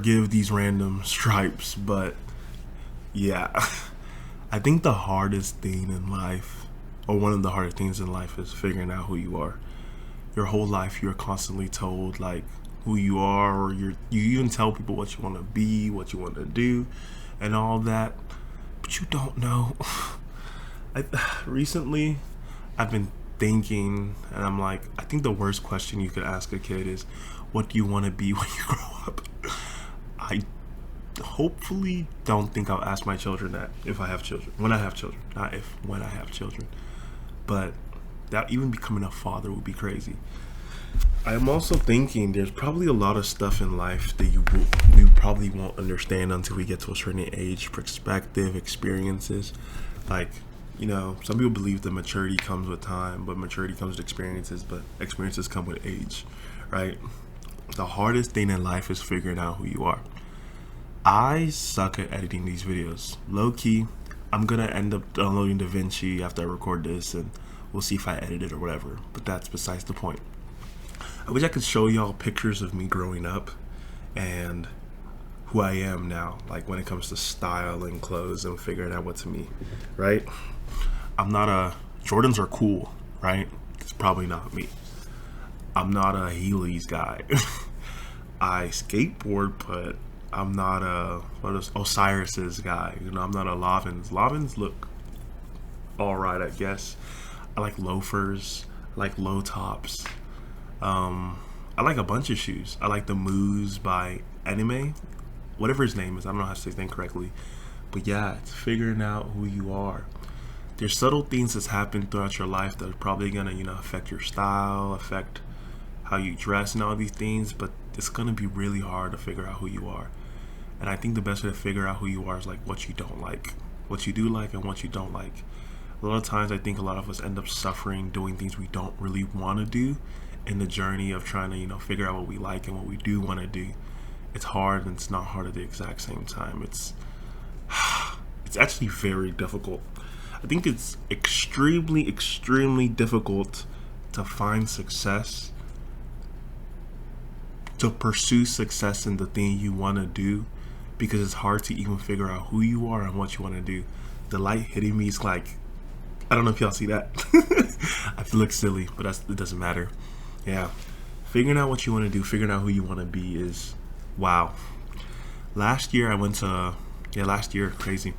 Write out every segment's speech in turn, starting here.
forgive these random stripes, but yeah, I think the hardest thing in life, or one of the hardest things in life, is figuring out who you are. Your whole life, you're constantly told like who you are, or you even tell people what you want to be, what you want to do, and all that, but you don't know. Recently, I've been thinking, and I'm like, I think the worst question you could ask a kid is, what do you want to be when you grow up? I hopefully don't think I'll ask my children that if I have children. When I have children. Not if, when I have children. But that even becoming a father would be crazy. I'm also thinking there's probably a lot of stuff in life that we probably won't understand until we get to a certain age, perspective, experiences. Like, some people believe that maturity comes with time, but maturity comes with experiences, but experiences come with age, right? The hardest thing in life is figuring out who you are. I suck at editing these videos. Low key, I'm gonna end up downloading DaVinci after I record this, and we'll see if I edit it or whatever, but that's besides the point. I wish I could show y'all pictures of me growing up and who I am now, like when it comes to style and clothes and figuring out what's me, right? Jordans are cool, right? It's probably not me. I'm not a Heelys guy. I skateboard, but I'm not a Osiris's guy. I'm not a Lovins. Lovins look alright, I guess. I like loafers. I like low tops. I like a bunch of shoes. I like the Moos by Anime, whatever his name is. I don't know how to say his name correctly, but yeah, it's figuring out who you are. There's subtle things that's happened throughout your life that are probably gonna, affect your style, affect how you dress and all these things, but it's gonna be really hard to figure out who you are. And I think the best way to figure out who you are is like what you don't like, what you do like, and what you don't like. A lot of times I think a lot of us end up suffering doing things we don't really want to do in the journey of trying to, figure out what we like and what we do want to do. It's hard, and it's not hard at the exact same time. It's actually very difficult. I think it's extremely, extremely difficult to find success, to pursue success in the thing you want to do, because it's hard to even figure out who you are and what you want to do. The light hitting me is like, I don't know if y'all see that. I look silly, but it doesn't matter. Yeah, figuring out what you want to do, figuring out who you want to be is wow. Last year, crazy.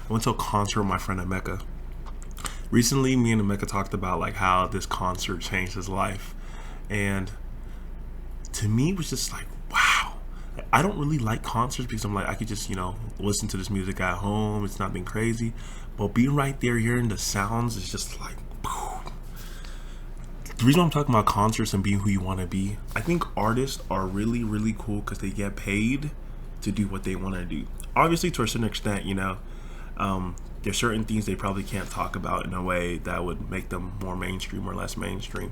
I went to a concert with my friend Emeka. Recently, me and Emeka talked about like how this concert changed his life, and to me, it was just like, wow. I don't really like concerts because I'm like, I could just, listen to this music at home. It's nothing crazy. But being right there, hearing the sounds is just like, boom. The reason I'm talking about concerts and being who you want to be, I think artists are really, really cool because they get paid to do what they want to do. Obviously, to a certain extent, there's certain things they probably can't talk about in a way that would make them more mainstream or less mainstream.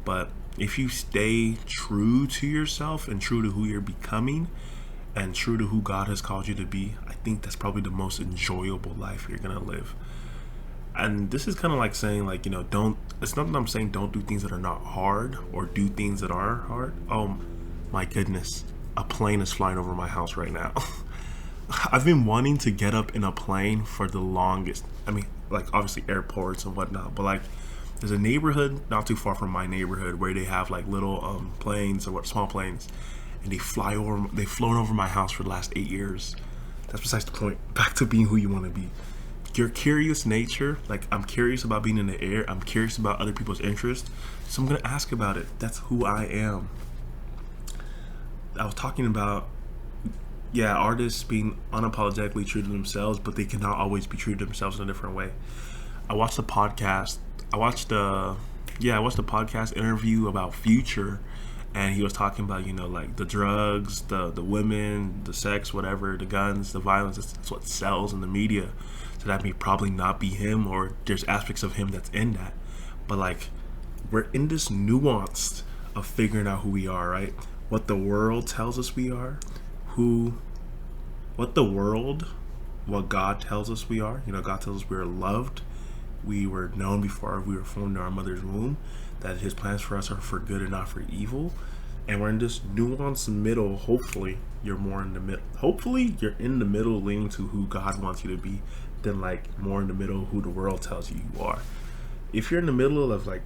But if you stay true to yourself and true to who you're becoming and true to who God has called you to be, I think that's probably the most enjoyable life you're gonna live. And this is kind of like saying, like, it's not that I'm saying don't do things that are not hard or do things that are hard. Oh my goodness, a plane is flying over my house right now. I've been wanting to get up in a plane for the longest. I mean, like, obviously airports and whatnot, but like, there's a neighborhood not too far from my neighborhood where they have like little planes or small planes, and they've flown over my house for the last 8 years. That's besides the point. Back to being who you want to be. Your curious nature, like, I'm curious about being in the air. I'm curious about other people's interests, so I'm gonna ask about it. That's who I am. I was talking about, artists being unapologetically true to themselves, but they cannot always be true to themselves in a different way. I watched the podcast podcast interview about Future, and he was talking about, like the drugs, the women, the sex, whatever, the guns, the violence. That's what sells in the media. So that may probably not be him, or there's aspects of him that's in that. But like, we're in this nuance of figuring out who we are, right? What the world tells us we are, what God tells us we are. God tells us we are loved. We were known before we were formed in our mother's womb, that his plans for us are for good and not for evil. And we're in this nuanced middle. Hopefully you're more in the middle. Hopefully you're in the middle, leaning to who God wants you to be, than like more in the middle who the world tells you you are. If you're in the middle of like,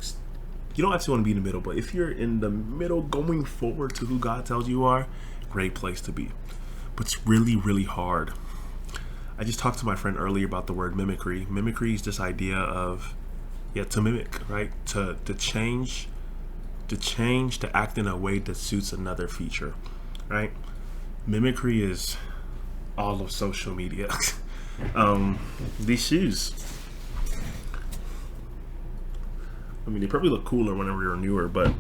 you don't actually want to be in the middle, but if you're in the middle going forward to who God tells you are, great place to be. But it's really, really hard. I just talked to my friend earlier about the word mimicry. Mimicry is this idea of, yeah, to mimic, right? To change, to act in a way that suits another feature, right? Mimicry is all of social media. These shoes, I mean, they probably look cooler whenever you're newer, but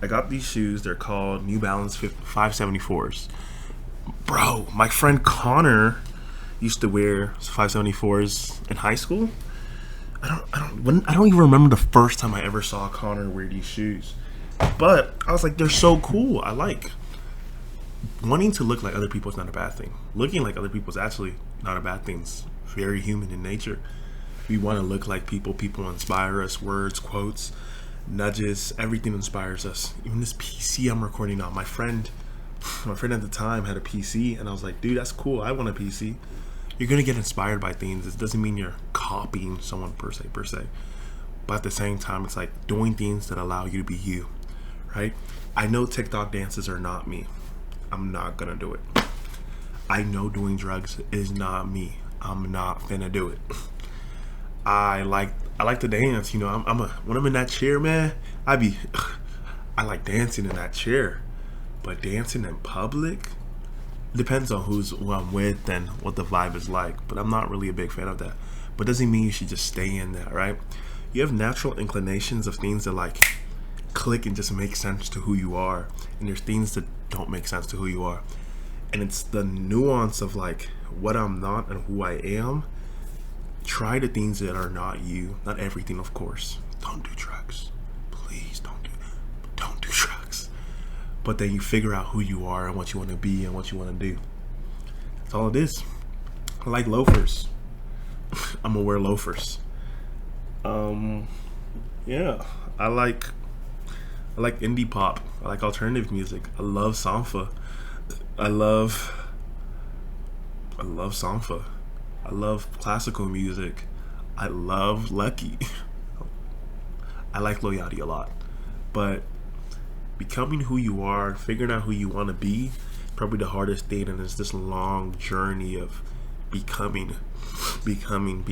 I got these shoes. They're called New Balance 574s. Bro, my friend Connor used to wear 574s in high school. I don't even remember the first time I ever saw Connor wear these shoes. But I was like, they're so cool. I like wanting to look like other people is not a bad thing. Looking like other people is actually not a bad thing. It's very human in nature. We want to look like people. People inspire us. Words, quotes, nudges, everything inspires us. Even this PC I'm recording on. My friend at the time had a PC, and I was like, dude, that's cool. I want a PC. You're gonna get inspired by things. It doesn't mean you're copying someone per se. But at the same time, it's like doing things that allow you to be you, right? I know TikTok dances are not me. I'm not gonna do it. I know doing drugs is not me. I'm not finna do it. I like to dance, you know. When I'm in that chair, man, I like dancing in that chair. But dancing in public depends on who I'm with and what the vibe is like. But I'm not really a big fan of that. But doesn't mean you should just stay in that, right? You have natural inclinations of things that like click and just make sense to who you are, and there's things that don't make sense to who you are. And it's the nuance of like what I'm not and who I am. Try the things that are not you. Not everything, of course. Don't do drugs. Please don't do drugs. But then you figure out who you are and what you want to be and what you want to do. That's all it is. I like loafers. I'm gonna wear loafers. Yeah. I like indie pop. I like alternative music. I love Sanfa. I love Sanfa. I love classical music. I love Lucky. I like Lil Yachty a lot. But becoming who you are, figuring out who you want to be, probably the hardest thing, and it's this long journey of becoming. And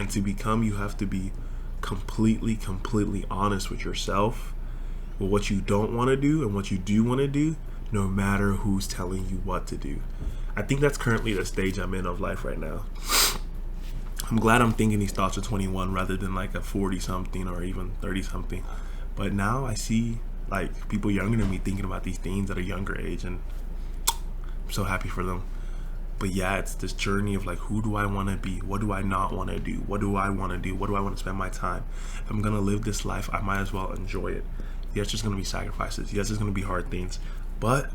to become, you have to be completely honest with yourself, with what you don't want to do and what you do want to do, no matter who's telling you what to do. I think that's currently the stage I'm in of life right now. I'm glad I'm thinking these thoughts at 21 rather than like a 40 something or even 30 something. But now I see like people younger than me thinking about these things at a younger age, and I'm so happy for them. But yeah, it's this journey of like, who do I want to be? What do I not want to do? What do I want to do? What do I want to spend my time? If I'm going to live this life, I might as well enjoy it. Yes, there's going to be sacrifices. Yes, there's going to be hard things. But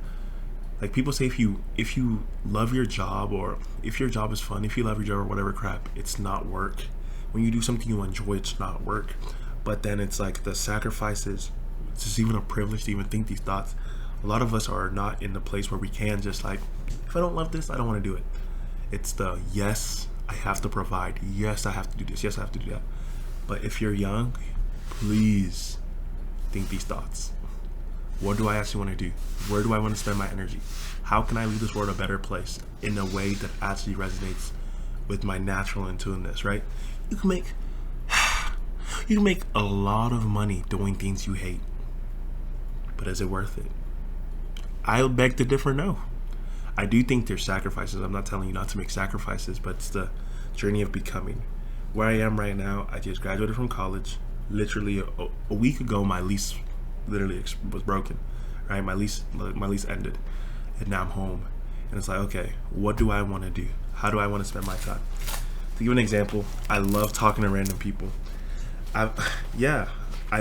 like people say, if you love your job, or if your job is fun, if you love your job or whatever crap, it's not work. When you do something you enjoy, it's not work. But then it's like the sacrifices. It's just even a privilege to even think these thoughts. A lot of us are not in the place where we can just like, if I don't love this, I don't want to do it. It's the, yes, I have to provide. Yes, I have to do this. Yes, I have to do that. But if you're young, please think these thoughts. What do I actually want to do? Where do I want to spend my energy? How can I leave this world a better place in a way that actually resonates with my natural intuitiveness, right? You can make a lot of money doing things you hate. But is it worth it? I'll beg to differ, no. I do think there's sacrifices. I'm not telling you not to make sacrifices, but it's the journey of becoming. Where I am right now, I just graduated from college. Literally a week ago, my lease literally was broken, right? My lease ended, and now I'm home. And it's like, okay, what do I want to do? How do I want to spend my time? To give an example, I love talking to random people. I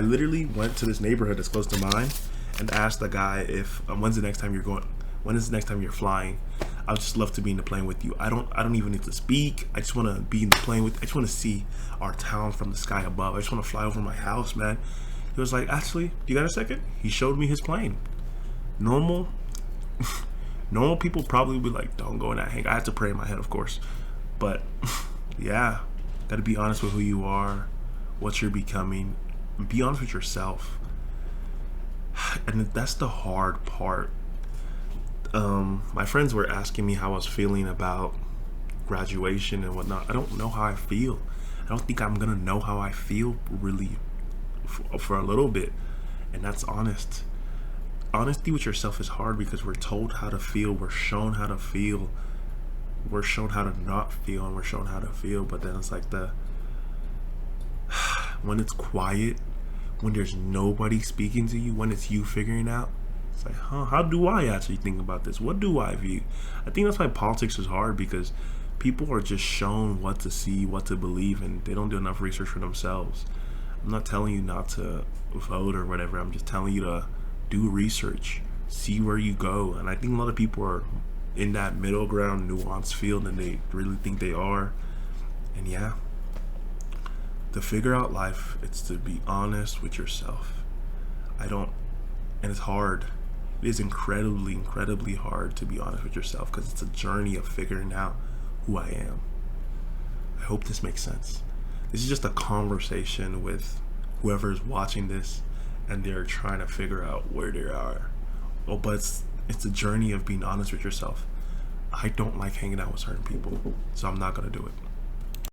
literally went to this neighborhood that's close to mine and asked the guy if when's the next time you're flying. I would just love to be in the plane with you. I don't even need to speak. I just want to be in the plane with. I just want to see our town from the sky above. I just want to fly over my house, man. He was like, actually, you got a second? He showed me his plane. Normal normal people probably would be like, don't go in that hang. I had to pray in my head, of course. But yeah, gotta be honest with who you are, what you're becoming. Be honest with yourself. And that's the hard part. My friends were asking me how I was feeling about graduation and whatnot. I don't know how I feel. I don't think I'm gonna know how I feel really for a little bit, and that's honest. Honesty with yourself is hard because we're told how to feel, we're shown how to feel, we're shown how to not feel, and we're shown how to feel. But then it's like when it's quiet, when there's nobody speaking to you, when it's you figuring out, it's like, how do I actually think about this? What do I view? I think that's why politics is hard, because people are just shown what to see, what to believe, and they don't do enough research for themselves. I'm not telling you not to vote or whatever. I'm just telling you to do research, see where you go. And I think a lot of people are in that middle ground, nuanced field, and they really think they are. And yeah, to figure out life, it's to be honest with yourself. And it's hard. It is incredibly, incredibly hard to be honest with yourself, because it's a journey of figuring out who I am. I hope this makes sense. This is just a conversation with whoever is watching this, and they're trying to figure out where they are. Oh, but it's a journey of being honest with yourself. I don't like hanging out with certain people, so I'm not gonna do it.